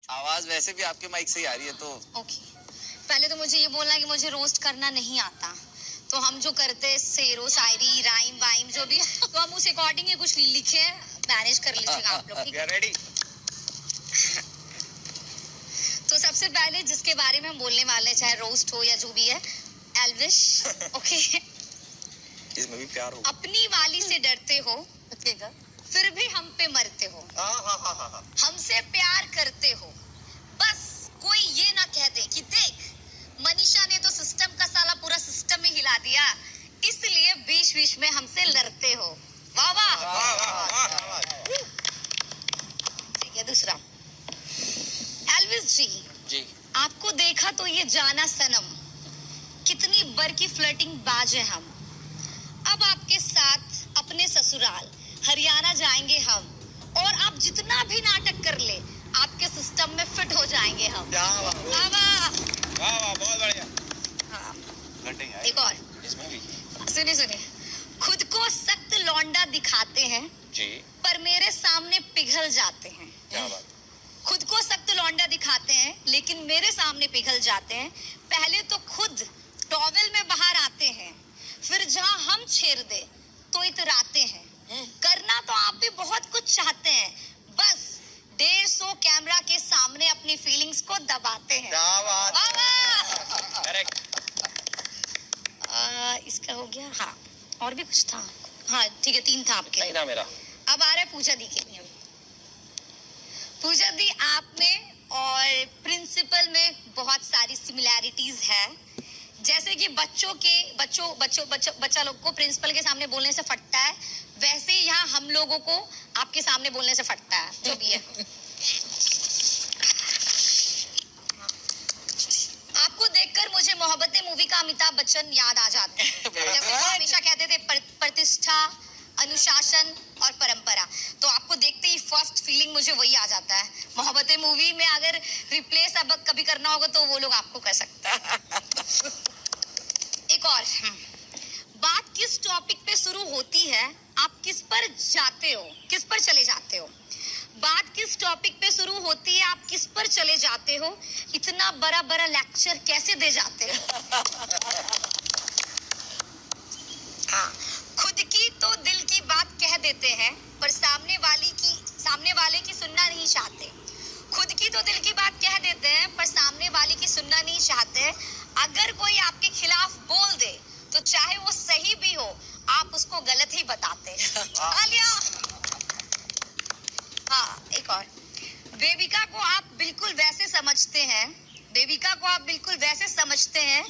आवाज वैसे भी आपके माइक से ही आ रही है तो ओके। पहले तो मुझे ये बोलना कि मुझे रोस्ट करना नहीं आता, तो हम जो करते हैं शेरो शायरी राइम वाइम जो भी, तो हम उस अकॉर्डिंग ही कुछ लिखे मैनेज कर लीजिएगा आप लोग, ठीक है? रेडी। तो सबसे पहले जिसके बारे में हम बोलने वाले हैं, चाहे रोस्ट हो या जो भी है, एल्विश। ओके। इसमें भी प्यार हो। अपनी वाली से डरते हो, फिर भी हम पे मरते हो। हमसे प्यार करते हो, बस कोई ये ना कह दे कि देख मनीषा ने तो सिस्टम का साला पूरा सिस्टम ही हिला दिया, इसलिए बीच बीच में हमसे लड़ते हो। वाह वाह। ठीक है, दूसरा। एल्विस जी, आपको देखा तो ये जाना सनम, कितनी बर की फ्लर्टिंग बाज है हम। अब आपके साथ अपने ससुराल हरियाणा जाएंगे हम, और आप जितना भी नाटक कर ले आपके सिस्टम में फिट हो जाएंगे हम। वाह वाह, बहुत बढ़िया। हाँ, लटेंगे एक और। इसमें भी सुनिए, खुद को सख्त लौंडा दिखाते हैं जी, पर मेरे सामने पिघल जाते हैं। क्या बात। खुद को सख्त लौंडा दिखाते हैं लेकिन मेरे सामने पिघल जाते हैं। पहले तो खुद टॉवेल में बाहर आते हैं, फिर जहां हम छेड़ दे तो इतराते हैं। करना तो आप भी बहुत कुछ चाहते हैं, बस 150 कैमरा के सामने अपनी फीलिंग्स को दबाते हैं। करेक्ट। इसका हो गया। हाँ, और भी कुछ था। हाँ ठीक है, 3 था आपके। नहीं ना मेरा। अब आ रहा है पूजा दी के लिए। पूजा दी, आप में और प्रिंसिपल में बहुत सारी सिमिलैरिटीज है। जैसे कि बच्चा लोग को प्रिंसिपल के सामने बोलने से फटता है, वैसे ही यहाँ हम लोगों को आपके सामने बोलने से फटता है, जो भी है। आपको देखकर मुझे मोहब्बतें मूवी का अमिताभ बच्चन याद आ जाते हैं। जैसे वो हमेशा कहते थे प्रतिष्ठा, अनुशासन और परंपरा, तो आपको देखते ही फर्स्ट फीलिंग मुझे वही आ जाता है। मोहब्बतें मूवी में अगर रिप्लेस अब कभी करना होगा तो वो लोग आपको कर सकते हैं। एक और बात किस टॉपिक पे शुरू होती है, आप किस पर जाते हो, किस पर चले जाते हो। बात किस टॉपिक पे शुरू होती है, आप किस पर चले जाते हो। इतना बड़ा बड़ा लेक्चर कैसे दे जाते हो। हाँ, खुद की तो दिल की बात कह देते हैं पर सामने वाले की सुनना नहीं चाहते। खुद की तो दिल की बात कह देते हैं पर सामने वाले की सुनना नहीं चाहते। अगर कोई आपके खिलाफ बोल दे तो चाहे वो सही भी हो, आप उसको गलत ही बताते हैं। हाँ, एक और। बेबिका को आप बिल्कुल वैसे समझते हैं, बेबिका को आप बिल्कुल वैसे समझते हैं।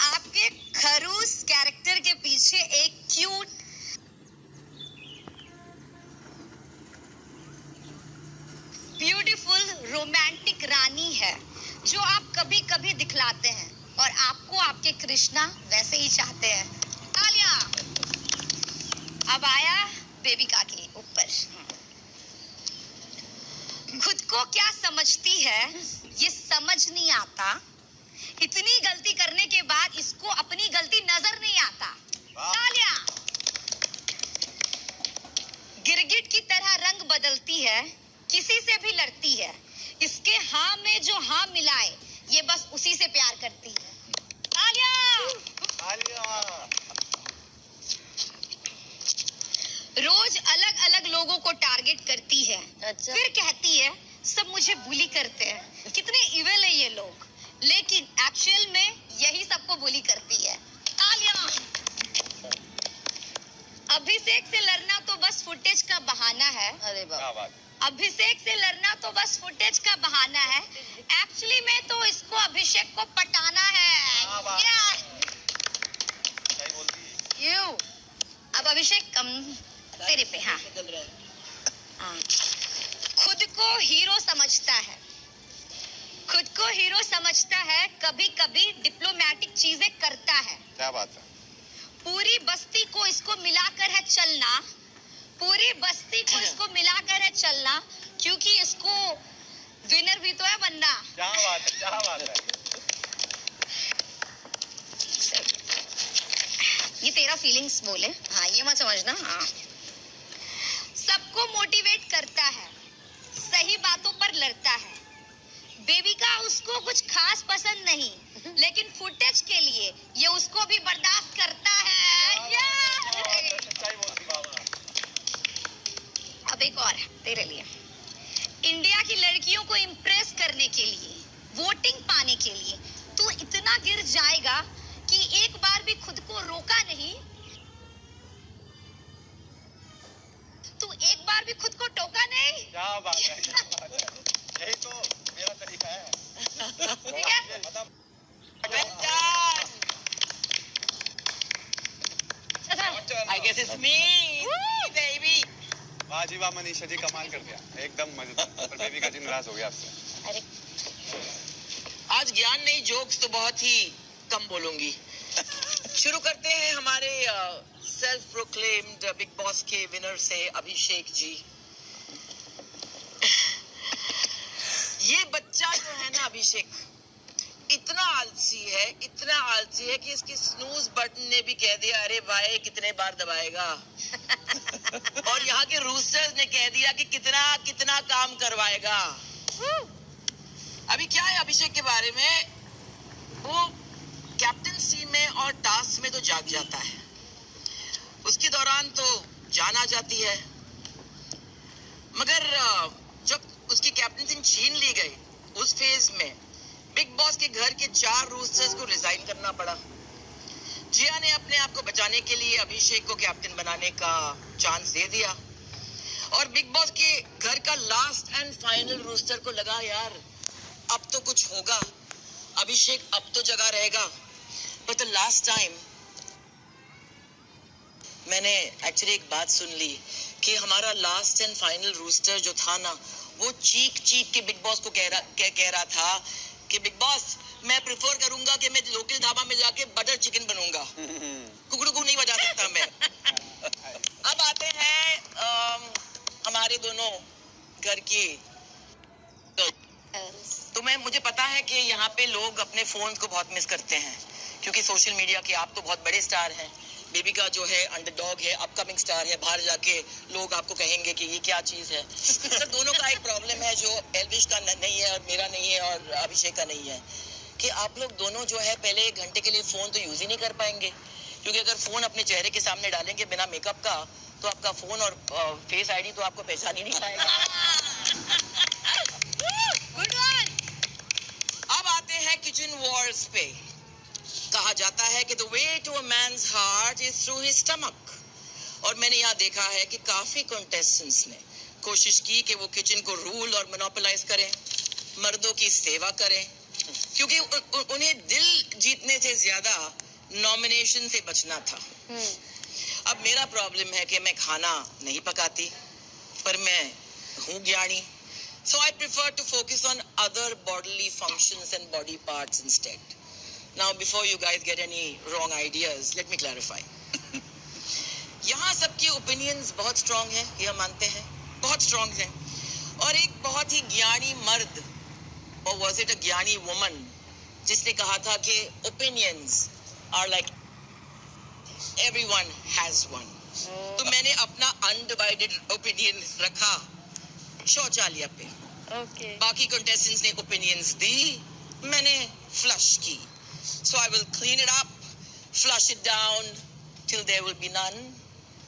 आपके खरूस कैरेक्टर के पीछे एक क्यूट ब्यूटीफुल रोमांटिक रानी है जो आप कभी कभी दिखलाते हैं, और आपको आपके कृष्णा वैसे ही चाहते हैं। तालियां। अब आया बेबिका के ऊपर। खुद को क्या समझती है ये समझ नहीं आता, इतनी गलती करने के बाद इसको अपनी गलती नजर नहीं आता। तालियां। गिरगिट की तरह रंग बदलती है, किसी से भी लड़ती है, इसके हाँ में जो हाँ मिलाए ये बस उसी से प्यार करती है। रोज अलग अलग लोगों को टारगेट करती है। अच्छा। फिर कहती है सब मुझे बुली करते हैं, कितने इविल है ये लोग, लेकिन एक्चुअल में यही सबको बुली करती है। तालियां। अभिषेक से लड़ना तो बस फुटेज का बहाना है। अरे बाबा। अभिषेक से लड़ना तो बस फुटेज का बहाना है, एक्चुअली में तो इसको अभिषेक को पटाना है। यू। अब अभिषेक तेरे पे। हाँ, खुद को हीरो समझता है, खुद को हीरो समझता है, कभी कभी डिप्लोमेटिक चीजें करता है। क्या बात है। पूरी बस्ती को इसको मिलाकर है चलना, पूरी बस्ती को इसको मिलाकर है चलना, क्योंकि इसको विनर भी तो है बनना। क्या बात है, क्या बात है। ये तेरा फीलिंग्स बोले, हाँ ये मत समझना। हाँ, सबको मोटिवेट करता है, सही बातों पर लड़ता है। बेबी का उसको कुछ खास पसंद नहीं, लेकिन फुटेज के लिए ये उसको भी बर्दाश्त करता है। अब एक और तेरे लिए। इंडिया की लड़कियों को इम्प्रेस करने के लिए, वोटिंग पाने के लिए तू इतना गिर जाएगा कि एक बार भी खुद को रोका नहीं, तू एक बार भी खुद को टोका नहीं। क्या बात है, क्या बात है। यही तो मेरा तरीका है। ठीक है? मतलब I guess it's me, baby. वाह जी वाह, मनीषा जी कमाल कर दिया, एकदम मजेदार। पर बेबी का जी नाराज हो गया आपसे। अरे आज ज्ञान नहीं, जोक्स तो बहुत ही कम बोलूंगी। शुरू करते हैं हमारे सेल्फ प्रोक्लेम्ड बिग बॉस के विनर से, अभिषेक जी। ये बच्चा जो है ना अभिषेक, इतना आलसी है कि इसकी स्नूज बटन ने भी कह दिया अरे भाई कितने बार दबाएगा। और यहाँ के रूस्टर्स ने कह दिया कि कितना काम करवाएगा। अभी क्या है अभिषेक के बारे में, वो कैप्टनसी में और टास्क में तो जाग जाता है, उसके दौरान तो जान आ जाती है, मगर जब उसकी कैप्टनसी छीन ली गई उस फेज में बिग बॉस के घर के 4 रूस्टर्स को रिजाइन करना पड़ा। जिया ने अपने आप को बचाने के लिए अभिषेक को कैप्टन बनाने का चांस दे दिया, और बिग बॉस के घर का लास्ट एंड फाइनल रूस्टर को लगा यार अब तो कुछ होगा, अभिषेक अब तो जगह रहेगा। बट द लास्ट टाइम मैंने एक्चुअली एक बात सुन ली कि हमारा लास्ट एंड फाइनल रूस्टर जो था ना, वो चीख के बिग बॉस को कह रहा था कि बिग बॉस मैं प्रेफर करूंगा कि मैं लोकल ढाबा में जाके बटर चिकन बनूंगा, कुकड़ू नहीं बजा सकता मैं। अब आते हैं हमारे दोनों घर की। तो मुझे पता है कि यहाँ पे लोग अपने फोन को बहुत मिस करते हैं, क्योंकि सोशल मीडिया के आप तो बहुत बड़े स्टार हैं। बेबी का जो है अंडरडॉग है, अपकमिंग स्टार है, बाहर जाके लोग आपको कहेंगे कि ये क्या चीज है। सर दोनों का एक प्रॉब्लम है जो एल्विश का नहीं है और मेरा नहीं है और अभिषेक का नहीं है, कि आप लोग दोनों जो है पहले 1 घंटे के लिए फोन तो यूज ही नहीं कर पाएंगे, क्योंकि अगर फोन अपने चेहरे के सामने डालेंगे बिना मेकअप का तो आपका फोन और फेस आईडी तो आपको पहचान ही नहीं पाएगा। Good one. अब आते हैं किचन वॉर्स पे। कहा जाता है कि the way to a man's heart is through his stomach, और मैंने यहाँ देखा है कि काफी कंटेस्टेंट्स ने कोशिश की कि वो किचन को रूल और मोनोपोलाइज करें, मर्दों की सेवा करें, क्योंकि उन्हें दिल जीतने से ज्यादा नॉमिनेशन से बचना था। अब मेरा प्रॉब्लम है कि मैं खाना नहीं पकाती, पर मैं हूँ ज्ञानी, so I prefer to focus on other bodily functions and body parts instead. Now before you guys get any wrong ideas, let me clarify. यहाँ सबकी ओपिनियंस बहुत स्ट्रांग है, ये हम मानते हैं, बहुत स्ट्रांग है, और एक बहुत ही ज्ञानी मर्द, और was it a ज्ञानी वुमन, जिसने कहा था कि opinions are like everyone has one. तो मैंने अपना अनडिवाइडेड ओपिनियन रखा शौचालय पे। Okay. बाकी कंटेस्टेंट्स ने ओपिनियंस दी, मैंने फ्लश की। So I will clean it up, flush it down till there will be none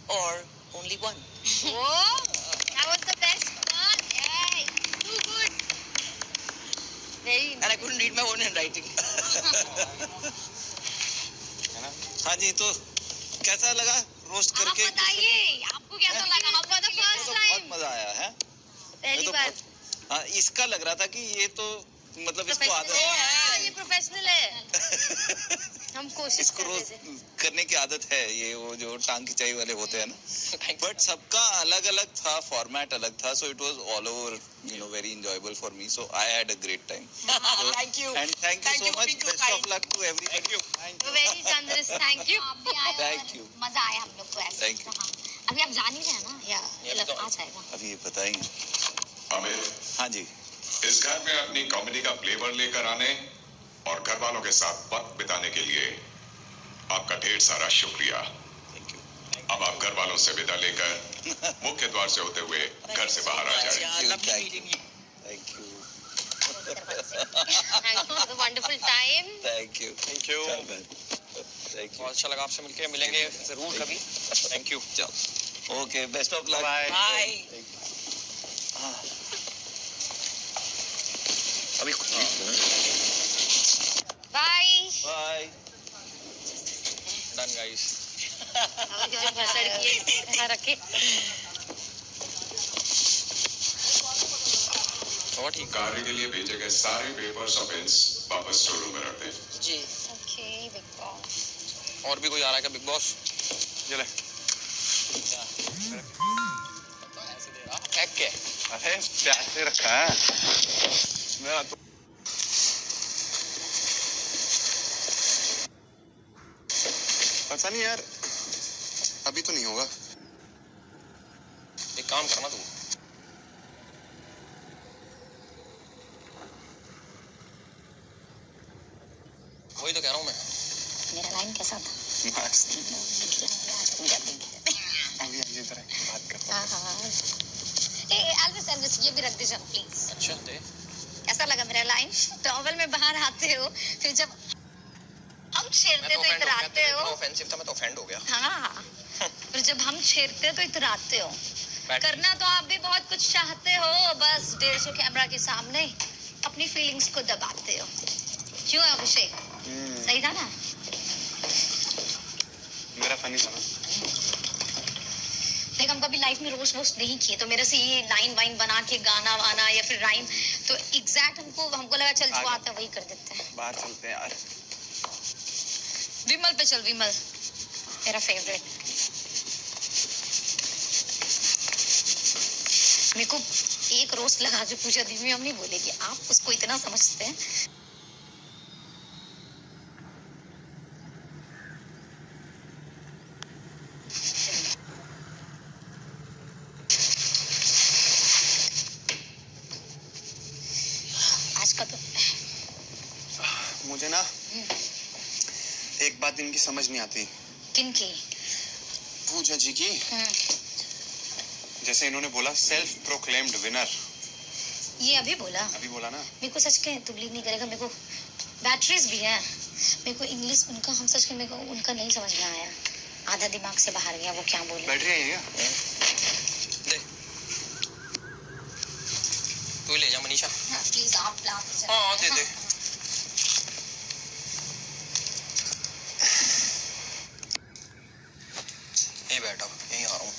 or only one. Whoa, that was the best one. Yay, too good. Very. And I couldn't read my own handwriting. है ना? हाँ जी, तो कैसा लगा roast आप करके? बताइए, आपको कैसा लगा? For the first बहुत time. मजा आया है। पहली बार। हाँ, इसका लग रहा था कि ये तो मतलब इसको आदत हाँ, ये प्रोफेशनल है। हम कोशिश इसको कर रोज रहे थे। करने की आदत है, ये वो जो टांग खिंचाई वाले होते हैं ना, बट सबका अलग अलग था, फॉर्मेट अलग था, so it was all over very enjoyable for me, so I had a great time. Thank you. And thank you so much, Pintu, best of luck to everybody. Very generous, thank you। आप भी आए और Thank you. मजा आया हम लोग को ऐसे। Thanक you. हाँ, अभी आप जान ही रहे हैं ना, या आ जाएगा? अभी ये बताएंगे। आमिर, हाँ जी, इस घर में अपनी कॉमेडी का फ्लेवर लेकर आने और घर वालों के साथ वक्त बिताने के लिए आपका ढेर सारा शुक्रिया। थैंक यू अब आप घर वालों से विदा लेकर मुख्य द्वार से होते हुए घर से बाहर आ जाएं। Thank you Thank you for the wonderful time. Thank you thank you. Thank you बहुत अच्छा लगा आपसे मिलके, मिलेंगे जरूर कभी। Thank you. चलो okay best of luck bye. Bye. अभी Bye. Bye done guys. जो भसड़ किए यहाँ रखे। और ठीक। कार्य के लिए भेजे गए सारे पेपर्स और पेन्स वापस स्टोर रूम में रख दें। जी। Okay, big boss. और भी कोई आ रहा है क्या बिग बॉस? चले। ऐसे दे रहा फेंक के। अरे प्यार से रखा है। मेरा तो पता नहीं यार, अभी तो नहीं होगा। एक काम करना तू, वही तो कह रहा हूँ मैं। मेरा लाइन कैसा था? मस्त। अभी आइए इधर आइए, बात करते हैं। हाँ। एल्विस एल्विस ये भी रख दीजिए प्लीज। अच्छा दे। कैसा लगा मेरा लाइन? टॉवल में बाहर आते हो, फिर जब हम छेड़ते तो इतराते हो। ऑफेंसिव था, मैं तो ऑफेंड हो गया। हाँ, फिर जब हम छेड़ते तो इतराते हो। करना तो आप भी बहुत कुछ चाहते हो, बस 150 कैमरा के सामने अपनी फीलिंग्स को दबाते हो। क्यों अभिषेक? सही था ना? मेरा फनी था ना। देख हम कभी लाइफ में रोस्ट वोस्ट नहीं किए, तो मेरे से ये लाइन वाइन बना के गाना वाना या फिर राइम तो एग्जैक्ट हमको लगा चल जो आता है वही कर देते हैं। बाहर चलते हैं यार। विमल पे चल, विमल मेरा फेवरेट। मेरे को एक रोस्ट लगा जो पूजा दीदी हम नहीं बोलेगी, आप उसको इतना समझते हैं। आज का तो मुझे ना एक बात इनकी समझ नहीं आती। किनकी? पूजा जी की। जैसे इन्होंने बोला सेल्फ प्रोक्लेम्ड विनर, ये अभी बोला। अभी बोला ना। मेरे को सच कहें तो बिलीव नहीं करेगा, मेरे को बैटरीज भी है। मेरे को इंग्लिश उनका, हम सच में मेरे को उनका नहीं समझ में आया, आधा दिमाग से बाहर गया वो क्या बोले। बैटरी है क्या? दे तू ले जा मनीषा। प्लीज आप ला दीजिए। हाँ दे दे। यहीं बैठा, यहीं आ रहा हूँ।